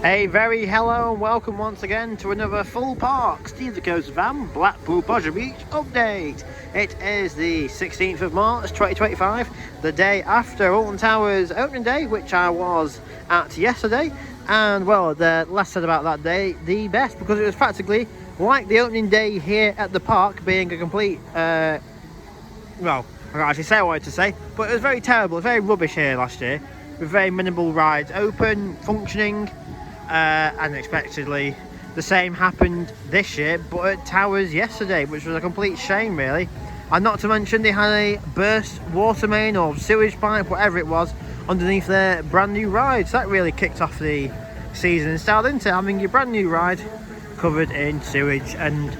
A very hello and welcome once again to another full park Steve the Coast Van Blackpool Pleasure Beach update. It is the 16th of March 2025, the day after Alton Towers opening day, which I was at yesterday. And well, the less said about that day, the best, because it was practically like the opening day here at the park being a complete, well, I can't actually say what I wanted to say, but it was very terrible, very rubbish here last year, with very minimal rides open, functioning. Unexpectedly, the same happened this year, but at Towers yesterday, which was a complete shame, really. And not to mention, they had a burst water main or sewage pipe, whatever it was, underneath their brand new ride. So that really kicked off the season in style, didn't it? Having your brand new ride covered in sewage and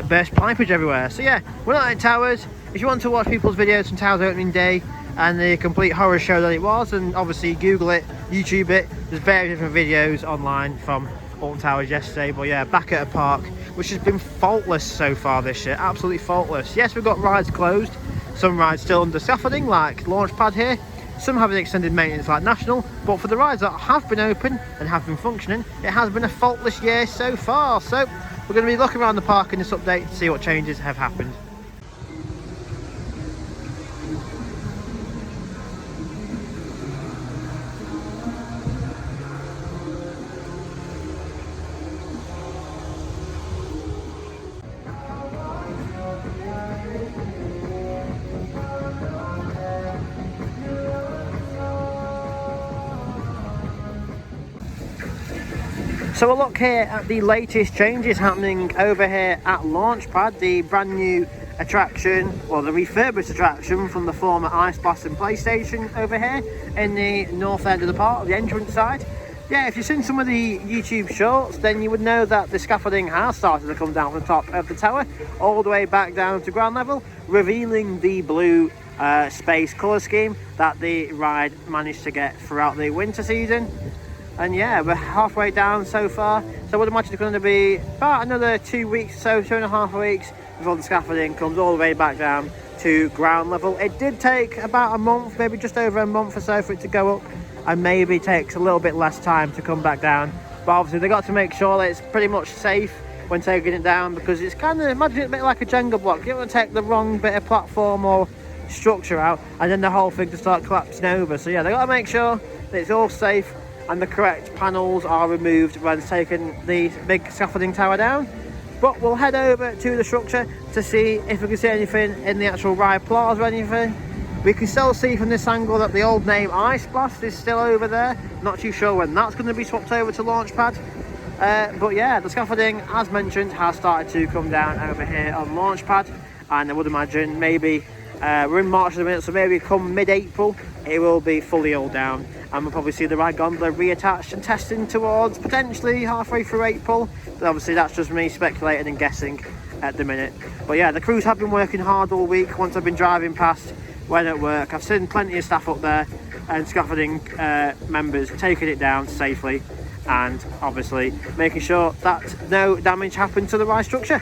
burst pipage everywhere. So yeah, we're not at Towers. If you want to watch people's videos from Towers opening day and the complete horror show that it was, and obviously Google it, YouTube it, there's various different videos online from Alton Towers yesterday. But yeah, back at a park which has been faultless so far this year, absolutely faultless. Yes, we've got rides closed, some rides still under scaffolding like Launchpad here, some having extended maintenance like National, but for the rides that have been open and have been functioning, it has been a faultless year so far. So we're going to be looking around the park in this update to see what changes have happened. So a look here at the latest changes happening over here at Launchpad, the brand new attraction, or the refurbished attraction from the former Ice Blast and PlayStation over here in the north end of the park, the entrance side. Yeah, if you've seen some of the YouTube shorts, then you would know that the scaffolding has started to come down from the top of the tower, all the way back down to ground level, revealing the blue space colour scheme that the ride managed to get throughout the winter season. And yeah, we're halfway down so far, so I would imagine it's going to be about another 2 weeks, so 2.5 weeks before the scaffolding comes all the way back down to ground level. It did take about a month, maybe just over a month or so, for it to go up, and maybe takes a little bit less time to come back down. But obviously they've got to make sure that it's pretty much safe when taking it down, because it's kind of, imagine it a bit like a Jenga block. You don't want to take the wrong bit of platform or structure out and then the whole thing to start collapsing over. So yeah, they've got to make sure that it's all safe and the correct panels are removed when taking the big scaffolding tower down. But we'll head over to the structure to see if we can see anything in the actual ride plaza or anything. We can still see from this angle that the old name Ice Blast is still over there. Not too sure when that's going to be swapped over to Launchpad. But yeah, the scaffolding, as mentioned, has started to come down over here on Launchpad, and I would imagine maybe we're in March at the minute, so maybe come mid-April it will be fully all down, and we'll probably see the ride gondola reattached and testing towards potentially halfway through April. But obviously that's just me speculating and guessing at the minute. But yeah, the crews have been working hard all week. Once I've been driving past when at work, I've seen plenty of staff up there and scaffolding members taking it down safely, and obviously making sure that no damage happened to the ride structure.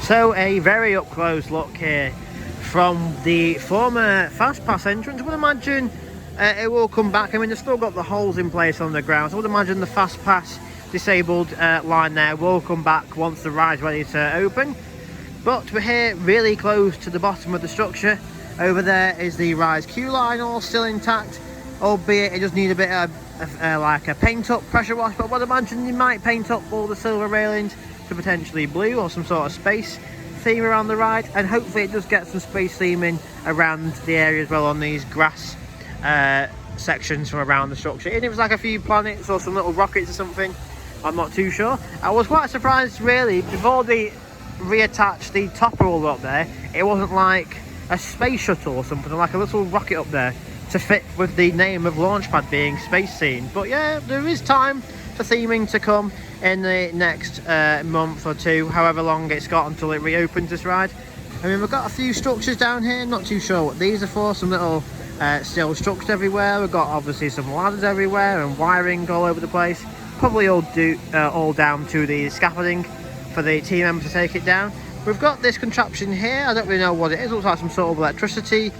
So a very up close look here from the former Fast Pass entrance. I would imagine it will come back. I mean, they've still got the holes in place on the ground, so I would imagine the Fast Pass disabled line there will come back once the ride's ready to open. But we're here really close to the bottom of the structure. Over there is the ride's queue line, all still intact, albeit it does need a bit of like a paint up pressure wash. But I would imagine you might paint up all the silver railings to potentially blue or some sort of space theme around the ride, and hopefully it does get some space theming around the area as well on these grass sections from around the structure. And it was like a few planets or some little rockets or something, I'm not too sure. I was quite surprised really, before they reattached the topper all up there, it wasn't like a space shuttle or something, like a little rocket up there to fit with the name of Launchpad being space themed. But yeah, there is time for theming to come in the next month or two, however long it's got until it reopens this ride. I mean, we've got a few structures down here, not too sure what these are for, some little steel structures everywhere. We've got obviously some ladders everywhere and wiring all over the place, probably all down to the scaffolding for the team members to take it down. We've got this contraption here, I don't really know what it is, it looks like some sort of electricity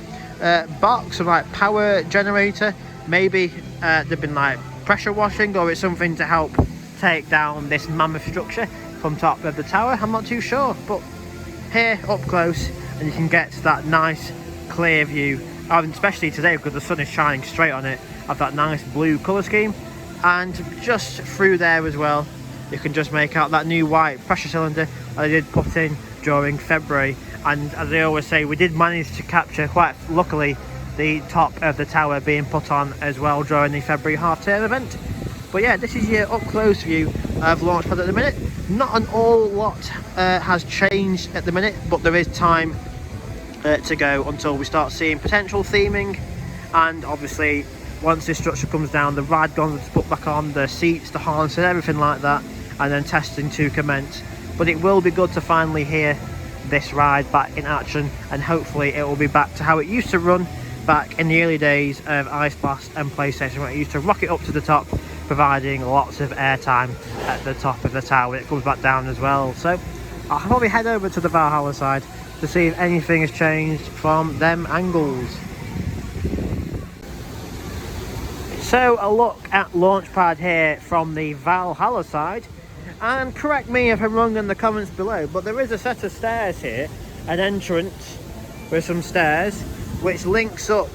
box, some like power generator maybe they've been like pressure washing, or it's something to help take down this mammoth structure from top of the tower. I'm not too sure, but here up close and you can get that nice clear view, especially today because the sun is shining straight on it, of that nice blue colour scheme. And just through there as well, you can just make out that new white pressure cylinder that I did put in during February. And as I always say, we did manage to capture, quite luckily, the top of the tower being put on as well during the February half-term event. But yeah, this is your up-close view of Launchpad at the minute. Not an all lot has changed at the minute, but there is time to go until we start seeing potential theming. And obviously, once this structure comes down, the ride gondolas to put back on, the seats, the harnesses, everything like that, and then testing to commence. But it will be good to finally hear this ride back in action, and hopefully it will be back to how it used to run back in the early days of Ice Blast and PlayStation, where it used to rocket up to the top, providing lots of airtime at the top of the tower when it comes back down as well. So I'll probably head over to the Valhalla side to see if anything has changed from them angles. So a look at Launchpad here from the Valhalla side, and correct me if I'm wrong in the comments below, but there is a set of stairs here, an entrance with some stairs which links up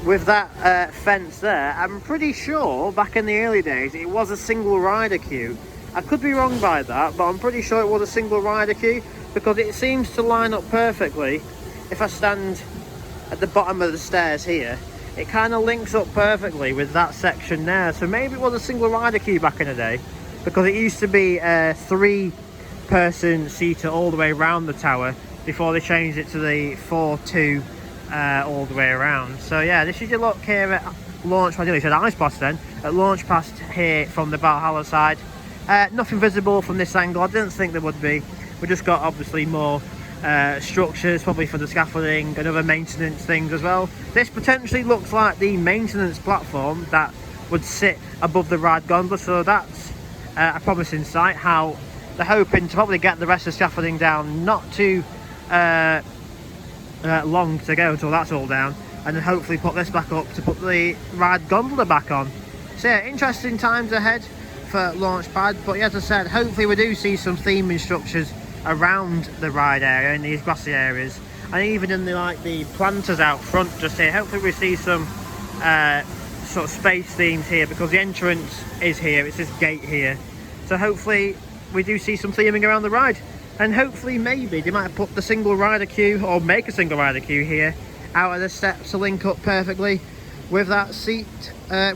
with that fence there. I'm pretty sure back in the early days it was a single rider queue. I could be wrong by that, but I'm pretty sure it was a single rider queue because it seems to line up perfectly. If I stand at the bottom of the stairs here, it kind of links up perfectly with that section there. So maybe it was a single rider queue back in the day, because it used to be a 3-person seater all the way around the tower before they changed it to the 4-2 all the way around. So yeah, this is your look here at Launchpad. I nearly said Ice Blast then. At Launchpad here from the Valhalla side. Nothing visible from this angle. I didn't think there would be. We just got obviously more structures, probably for the scaffolding and other maintenance things as well. This potentially looks like the maintenance platform that would sit above the ride gondola, so that's a promising sight. How they're hoping to probably get the rest of the scaffolding down, not too long to go until that's all down, and then hopefully put this back up to put the ride gondola back on. So yeah, interesting times ahead for Launchpad. But yeah, as I said, hopefully we do see some theming structures around the ride area, in these grassy areas, and even in the planters out front just here. Hopefully we see some sort of space themes here, because the entrance is here, it's this gate here. So hopefully we do see some theming around the ride, and hopefully maybe they might put the single rider queue, or make a single rider queue here out of the steps to link up perfectly with that seat,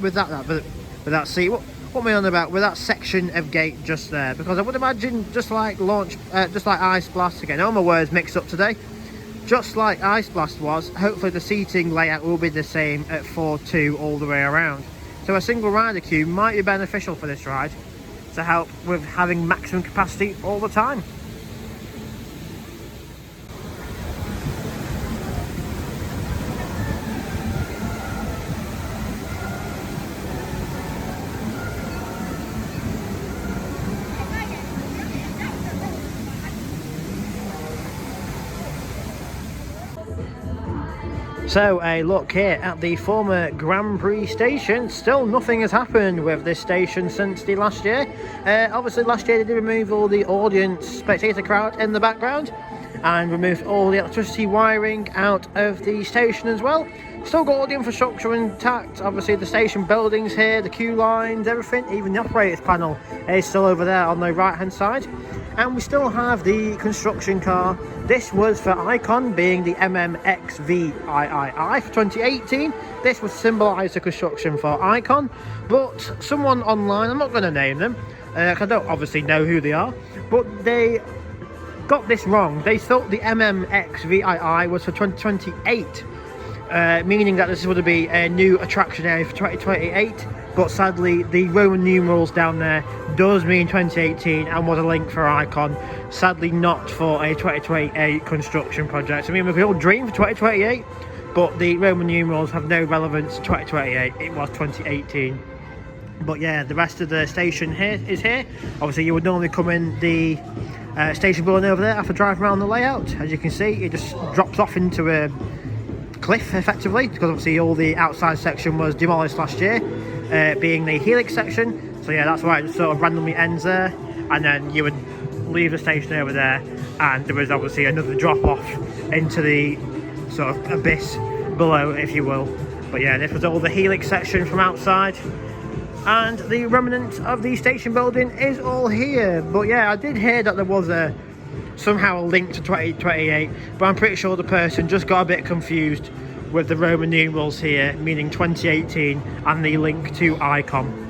with that seat. What am I on about? With that section of gate just there, because I would imagine just like Ice Blast, again, all my words mixed up today, just like Ice Blast was, hopefully the seating layout will be the same at 4-2 all the way around. So a single rider queue might be beneficial for this ride to help with having maximum capacity all the time. So a look here at the former Grand Prix station. Still nothing has happened with this station since the last year. Obviously last year they did remove all the audience spectator crowd in the background and removed all the electricity wiring out of the station as well. Still got all the infrastructure intact. Obviously the station buildings here, the queue lines, everything, even the operators panel is still over there on the right hand side. And we still have the construction car. This was for Icon, being the MMXVIII for 2018. This would symbolise the construction for Icon, but someone online, I'm not going to name them, I don't obviously know who they are, but they got this wrong. They thought the MMXVIII was for 2028, meaning that this would be a new attraction area for 2028. But sadly, the Roman numerals down there does mean 2018 and was a link for Icon. Sadly, not for a 2028 construction project. I mean, we could all dream for 2028, but the Roman numerals have no relevance to 2028. It was 2018. But yeah, the rest of the station here is here. Obviously, you would normally come in the station building over there after driving around the layout. As you can see, it just drops off into a cliff effectively, because obviously all the outside section was demolished last year, being the helix section. So yeah, that's why it just sort of randomly ends there, and then you would leave the station over there, and there was obviously another drop off into the sort of abyss below, if you will. But yeah, this was all the helix section from outside, and the remnant of the station building is all here. But yeah, I did hear that there was somehow a link to 2028, but I'm pretty sure the person just got a bit confused with the Roman numerals here, meaning 2018, and the link to Icon.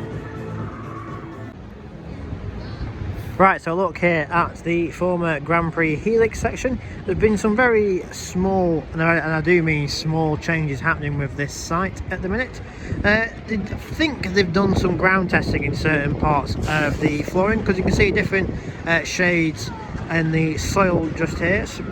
Right, so look here at the former Grand Prix Helix section. There's been some very small, and I do mean small, changes happening with this site at the minute. I think they've done some ground testing in certain parts of the flooring, because you can see different shades in the soil just here, so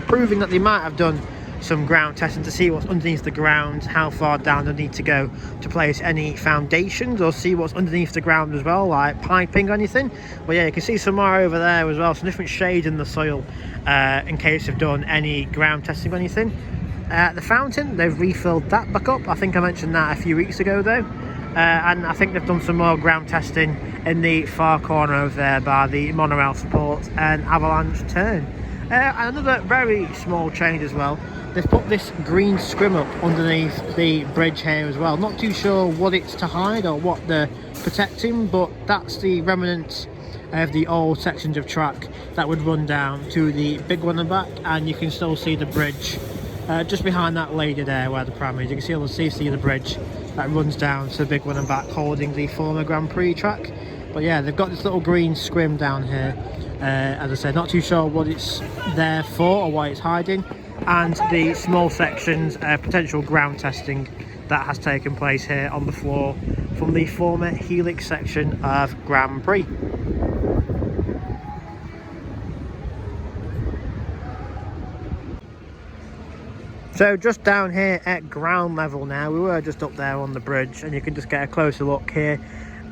proving that they might have done some ground testing to see what's underneath the ground, how far down they need to go to place any foundations, or see what's underneath the ground as well, like piping or anything. But yeah, you can see some more over there as well, some different shades in the soil, in case they've done any ground testing or anything. The fountain, they've refilled that back up. I think I mentioned that a few weeks ago though. And I think they've done some more ground testing in the far corner over there by the monorail support and avalanche turn. And another very small change as well, they've put this green scrim up underneath the bridge here as well. Not too sure what it's to hide or what they're protecting, but that's the remnants of the old sections of track that would run down to the big one in the back, and you can still see the bridge just behind that lady there where the pram is. You can see on the CC of the bridge that runs down to the big one and back, holding the former Grand Prix track. But yeah, they've got this little green scrim down here. As I said, not too sure what it's there for or why it's hiding, and the small sections potential ground testing that has taken place here on the floor from the former helix section of Grand Prix. So just down here at ground level now, we were just up there on the bridge, and you can just get a closer look here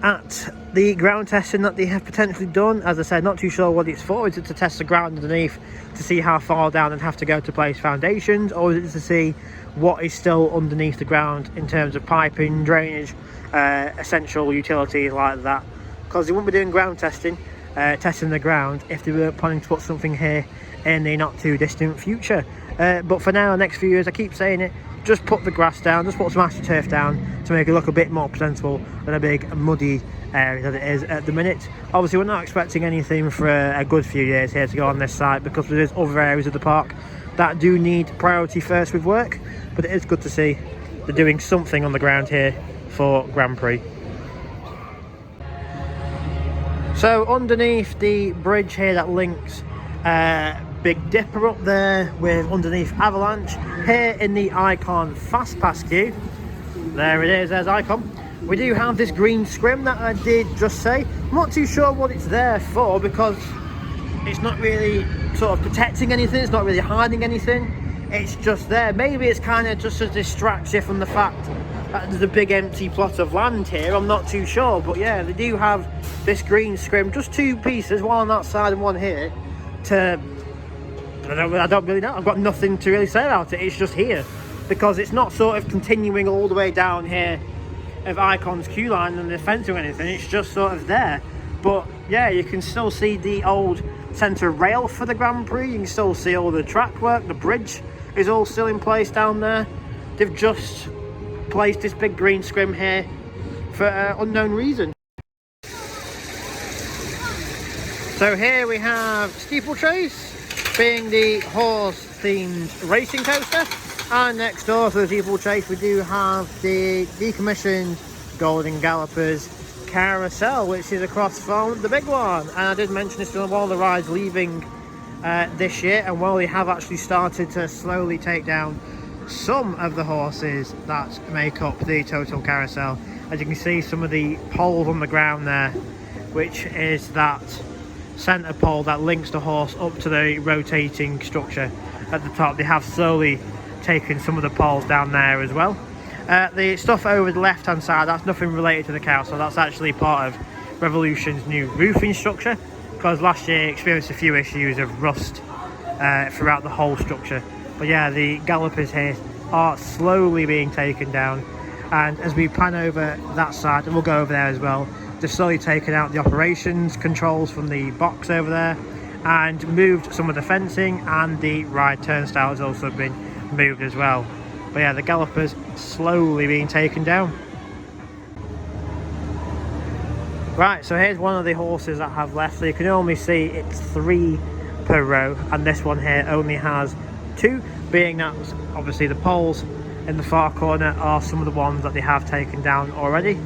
at the ground testing that they have potentially done. As I said, not too sure what it's for. Is it to test the ground underneath to see how far down and have to go to place foundations, or is it to see what is still underneath the ground in terms of piping, drainage, essential utilities like that? Because they wouldn't be doing ground testing, testing the ground, if they were planning to put something here in the not too distant future. But for now, the next few years, I keep saying it, just put the grass down, just put some astroturf down to make it look a bit more presentable than a big muddy area that it is at the minute. Obviously, we're not expecting anything for a good few years here to go on this site, because there is other areas of the park that do need priority first with work. But it is good to see they're doing something on the ground here for Grand Prix. So underneath the bridge here that links Big Dipper up there with underneath Avalanche, here in the Icon Fast Pass queue, there it is, there's Icon. We do have this green scrim that I did just say. I'm not too sure what it's there for, because it's not really sort of protecting anything, it's not really hiding anything, it's just there. Maybe it's kind of just to distract you from the fact that there's a big empty plot of land here, I'm not too sure. But yeah, they do have this green scrim, just two pieces, one on that side and one here, to I don't really know. I've got nothing to really say about it. It's just here, because it's not sort of continuing all the way down here of Icon's queue line and the fencing or anything. It's just sort of there. But yeah, you can still see the old centre rail for the Grand Prix. You can still see all the track work. The bridge is all still in place down there. They've just placed this big green scrim here for unknown reason. So here we have Steeplechase, being the horse-themed racing coaster, and next door to the Steeplechase we do have the decommissioned Golden Gallopers Carousel, which is across from the big one. And I did mention this on one of the rides leaving this year, and while they have actually started to slowly take down some of the horses that make up the total carousel, as you can see some of the poles on the ground there, which is that centre pole that links the horse up to the rotating structure at the top. They have slowly taken some of the poles down there as well. The stuff over the left hand side, that's nothing related to the carousel, that's actually part of Revolution's new roofing structure, because last year experienced a few issues of rust throughout the whole structure. But yeah, the gallopers here are slowly being taken down, and as we pan over that side, and we'll go over there as well, they've slowly taken out the operations controls from the box over there and moved some of the fencing, and the ride turnstile has also been moved as well. But yeah, the gallopers slowly being taken down. Right, so here's one of the horses that have left. So you can only see it's 3 per row, and this one here only has 2, being that obviously the poles in the far corner are some of the ones that they have taken down already.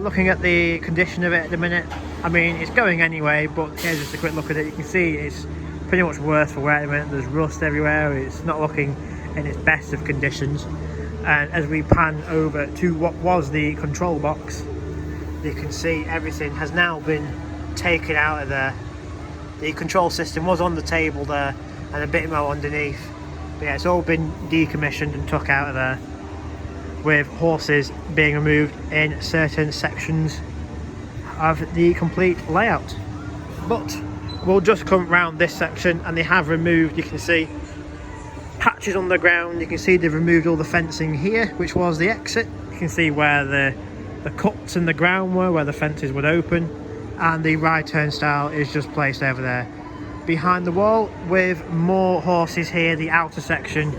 Looking at the condition of it at the minute, I mean, it's going anyway, but here's just a quick look at it. You can see it's pretty much worse for wear at the minute. There's rust everywhere. It's not looking in its best of conditions. And as we pan over to what was the control box, you can see everything has now been taken out of there. The control system was on the table there and a bit more underneath, but yeah, it's all been decommissioned and took out of there, with horses being removed in certain sections of the complete layout. But we'll just come round this section, and they have removed, you can see, patches on the ground. You can see they've removed all the fencing here, which was the exit. You can see where the cuts in the ground were, where the fences would open, and the ride turnstile is just placed over there behind the wall, with more horses here, the outer section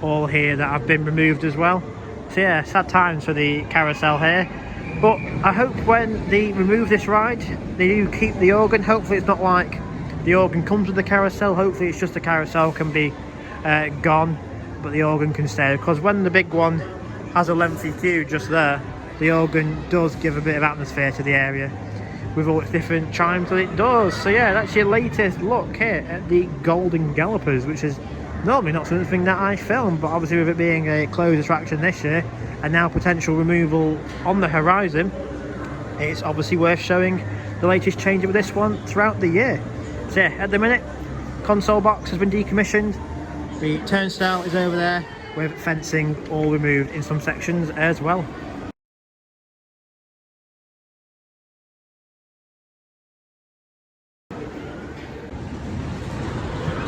all here, that have been removed as well. So yeah, sad times for the carousel here, but I hope when they remove this ride they do keep the organ. Hopefully it's not like the organ comes with the carousel, hopefully it's just the carousel can be gone, but the organ can stay, because when the big one has a lengthy queue just there, the organ does give a bit of atmosphere to the area with all its different chimes that it does. So yeah, that's your latest look here at the Golden Gallopers, which is normally not something that I film, but obviously with it being a closed attraction this year and now potential removal on the horizon, it's obviously worth showing the latest change with this one throughout the year. So yeah, at the minute, console box has been decommissioned, the turnstile is over there with fencing all removed in some sections as well.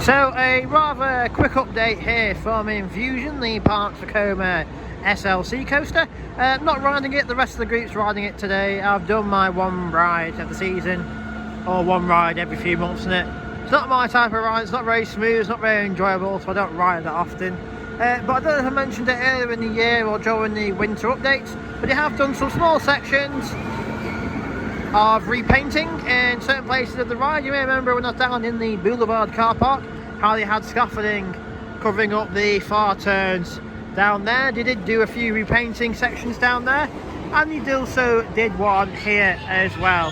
So a rather quick update here from Infusion, the Parks Vekoma SLC coaster. Not riding it, the rest of the group's riding it today. I've done my one ride of the season, or one ride every few months in it. It's not my type of ride, it's not very smooth, it's not very enjoyable, so I don't ride it that often. But I don't know if I mentioned it earlier in the year or during the winter updates, but they have done some small sections of repainting in certain places of the ride. You may remember when I was down in the Boulevard car park, how they had scaffolding covering up the far turns down there. They did do a few repainting sections down there, and they also did one here as well.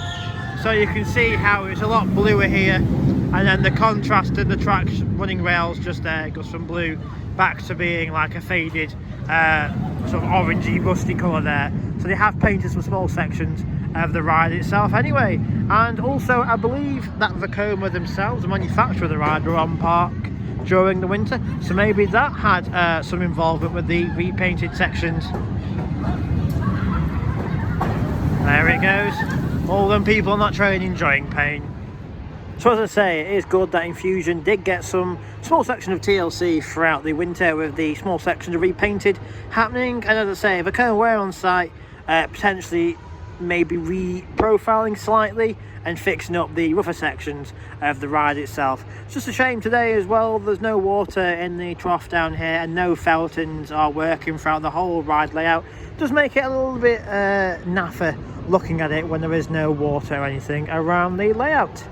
So you can see how it's a lot bluer here, and then the contrast in the track's running rails just there goes from blue back to being like a faded sort of orangey rusty colour there. So they have painted some small sections of the ride itself anyway. And also I believe that Vekoma themselves, the manufacturer of the ride, were on park during the winter, so maybe that had some involvement with the repainted sections. There it goes, all them people on that train enjoying pain. So as I say, it is good that Infusion did get some small section of TLC throughout the winter, with the small sections repainted happening. And as I say, Vekoma were on site, potentially maybe re-profiling slightly and fixing up the rougher sections of the ride itself. It's just a shame today as well, there's no water in the trough down here, and no fountains are working throughout the whole ride layout. It does make it a little bit naffer looking at it when there is no water or anything around the layout.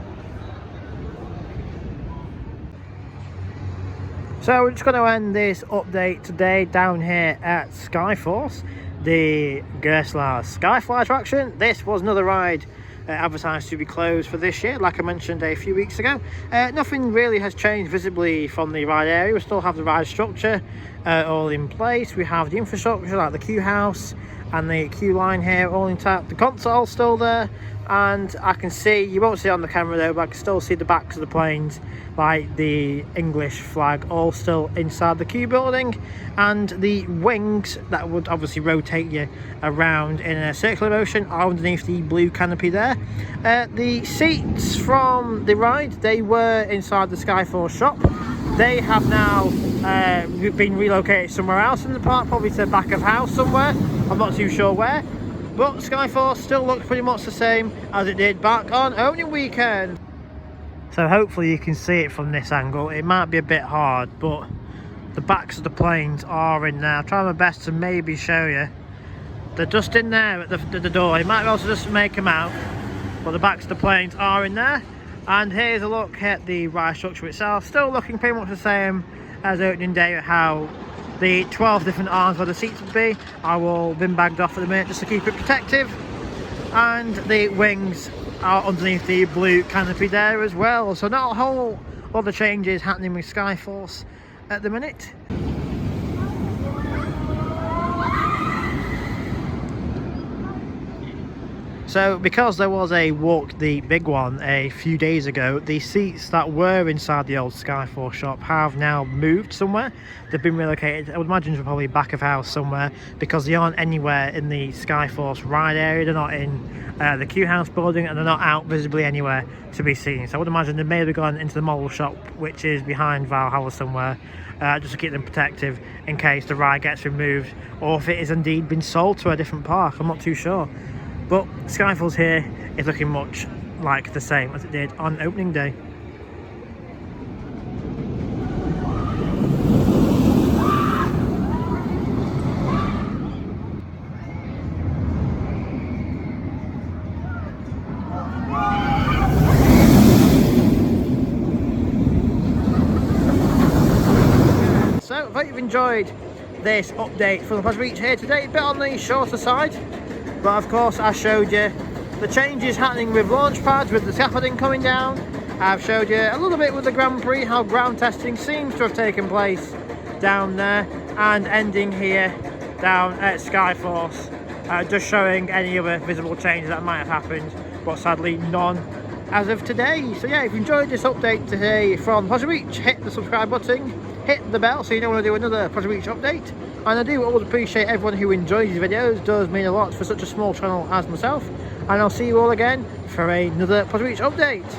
So we're just going to end this update today down here at Skyforce, the Gerstlau's Skyfly attraction. This was another ride advertised to be closed for this year, like I mentioned a few weeks ago. Nothing really has changed visibly from the ride area. We still have the ride structure all in place. We have the infrastructure like the queue house and the queue line here all intact. The console's still there, and I can see, you won't see it on the camera though, but I can still see the backs of the planes, like the English flag, all still inside the queue building, and the wings that would obviously rotate you around in a circular motion are underneath the blue canopy there. The seats from the ride, they were inside the Skyforce shop. They have now been relocated somewhere else in the park, probably to the back of house somewhere. I'm not too sure where, but Skyforce still looks pretty much the same as it did back on opening weekend. So hopefully you can see it from this angle. It might be a bit hard, but the backs of the planes are in there. I'll try my best to maybe show you. They're just in there at the door. You might be able to just make them out, but the backs of the planes are in there. And here's a look at the ride structure itself. Still looking pretty much the same as opening day, how the 12 different arms where the seats would be are all bin bagged off at the minute just to keep it protective. And the wings are underneath the blue canopy there as well. So not a whole lot of changes happening with Skyforce at the minute. So because there was a walk the big one a few days ago, the seats that were inside the old Skyforce shop have now moved somewhere. They've been relocated. I would imagine they're probably back of house somewhere, because they aren't anywhere in the Skyforce ride area. They're not in the Q House building, and they're not out visibly anywhere to be seen. So I would imagine they may have gone into the model shop, which is behind Valhalla somewhere, just to keep them protective in case the ride gets removed, or if it has indeed been sold to a different park. I'm not too sure. But Skyforce here is looking much like the same as it did on opening day. So I hope you've enjoyed this update from the Pleasure Beach here today. A bit on the shorter side, but of course I showed you the changes happening with Launchpad, with the scaffolding coming down. I've showed you a little bit with the Grand Prix, how ground testing seems to have taken place down there, and ending here down at Skyforce, just showing any other visible changes that might have happened, but sadly none as of today. So yeah, if you enjoyed this update today from Pleasure Beach, hit the subscribe button, hit the bell so you don't want to do another Pleasure Beach update. And I do always appreciate everyone who enjoys these videos. It does mean a lot for such a small channel as myself. And I'll see you all again for another Pleasure Beach update.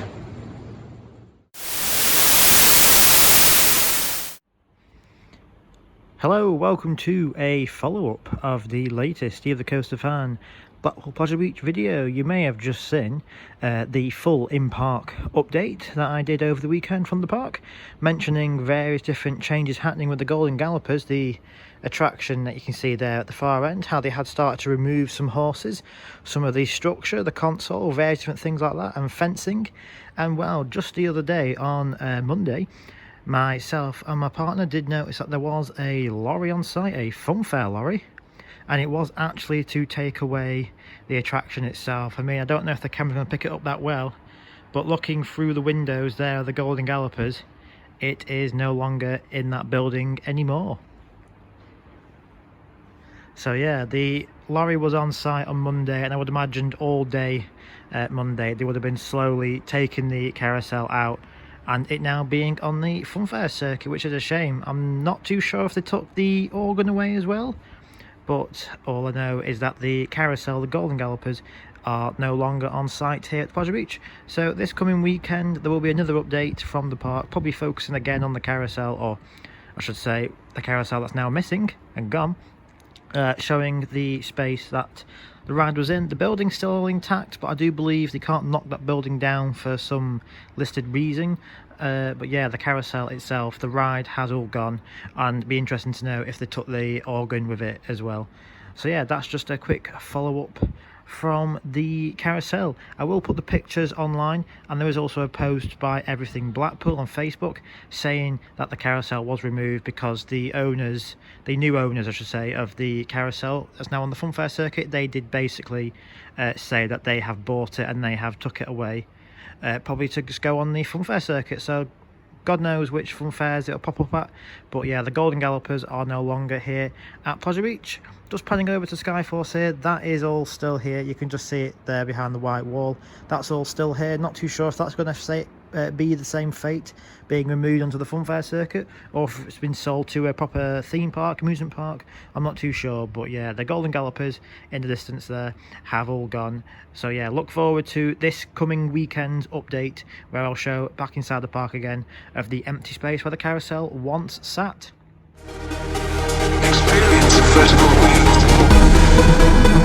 Hello, welcome to a follow-up of the latest Steve the Coaster Fan Blackpool Pleasure Beach video. You may have just seen the full in-park update that I did over the weekend from the park, mentioning various different changes happening with the Golden Gallopers, the attraction that you can see there at the far end, how they had started to remove some horses, some of the structure, the console, various different things like that, and fencing. And well, just the other day on Monday, myself and my partner did notice that there was a lorry on site, a funfair lorry, and it was actually to take away the attraction itself. I mean, I don't know if the camera's going to pick it up that well, but looking through the windows there of the Golden Gallopers, it is no longer in that building anymore. So yeah, the lorry was on site on Monday, and I would imagine all day Monday they would have been slowly taking the carousel out, and it now being on the funfair circuit, which is a shame. I'm not too sure if they took the organ away as well, but all I know is that the carousel, the Golden Gallopers, are no longer on site here at Pleasure Beach. So this coming weekend there will be another update from the park, probably focusing again on the carousel, or I should say the carousel that's now missing and gone, showing the space that the ride was in. The building's still all intact, but I do believe they can't knock that building down for some listed reason. But yeah, the carousel itself, the ride has all gone, and it'd be interesting to know if they took the organ with it as well. So yeah, that's just a quick follow-up from the carousel. I will put the pictures online, and there is also a post by Everything Blackpool on Facebook saying that the carousel was removed because the owners, the new owners I should say, of the carousel that's now on the funfair circuit, they did basically say that they have bought it and they have took it away, probably to just go on the funfair circuit. So God knows which funfairs it'll pop up at. But yeah, the Golden Gallopers are no longer here at Pleasure Beach. Just panning over to Skyforce here, that is all still here. You can just see it there behind the white wall. That's all still here. Not too sure if that's going to be the same fate, being removed onto the funfair circuit, or if it's been sold to a proper theme park, amusement park. I'm not too sure, but yeah, the Golden Gallopers in the distance there have all gone. So yeah, look forward to this coming weekend's update, where I'll show back inside the park again of the empty space where the carousel once sat. Experience a vertical wheel.